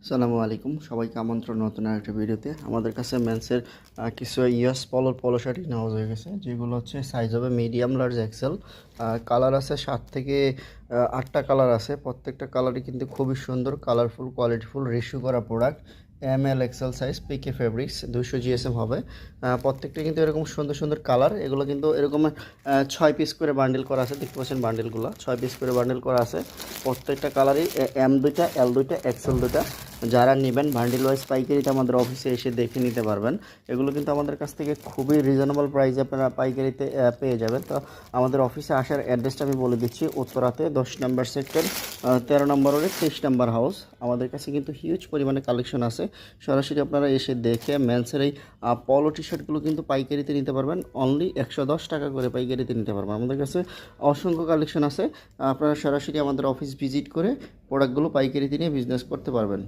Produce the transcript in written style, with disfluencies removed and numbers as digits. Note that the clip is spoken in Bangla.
আসসালামু আলাইকুম, সবাইকে আমন্ত্রণ নতুন আরেকটা ভিডিওতে। আমাদের কাছে মেন্সের কিছু ইউএস পলো শার্টই নেওয়া হয়ে গেছে, যেগুলো হচ্ছে সাইজ হবে মিডিয়াম, লার্জ, এক্সেল। কালার আছে 7 থেকে 8টা কালার আছে। প্রত্যেকটা কালারই কিন্তু খুবই সুন্দর, কালারফুল, কোয়ালিটিফুল, রেশিও করা প্রোডাক্ট। ML এক্সেল সাইজ, পিকে ফেব্রিক্স, 200 GSM হবে। প্রত্যেকটা কিন্তু এরকম সুন্দর সুন্দর কালার। এগুলো কিন্তু এরকম 6 পিস করে বান্ডেল করা আছে, দেখতে পাচ্ছেন বান্ডেলগুলো 6 পিস করে বান্ডেল করা আছে। প্রত্যেকটা কালারই M দুইটা, L দুইটা, এক্সেল দুইটা। যারা নেবেন বান্ডিল ওয়াইজ পাইকারিতে আমাদের অফিসে এসে দেখে নিতে পারবেন। এগুলো কিন্তু আমাদের কাছ থেকে খুবই রিজনেবল প্রাইসে আপনারা পাইকারিতে পেয়ে যাবেন। তো আমাদের অফিসে আসার অ্যাড্রেসটা আমি বলে দিচ্ছি। উত্তরাতে 10 নম্বর সেক্টর, 13 নম্বর রোডে 23 নম্বর হাউস। আমাদের কাছে কিন্তু হিউজ পরিমাণে কালেকশন আছে। সরাসরি আপনারা এসে দেখে মেন্সের এই পলো টি শার্টগুলো কিন্তু পাইকারিতে নিতে পারবেন। অনলি 110 টাকা করে পাইকারিতে নিতে পারবেন। আমাদের কাছে অসংখ্য কালেকশন আছে। আপনারা সরাসরি আমাদের অফিস ভিজিট করে প্রোডাক্টগুলো পাইকারিতে নিয়ে বিজনেস করতে পারবেন।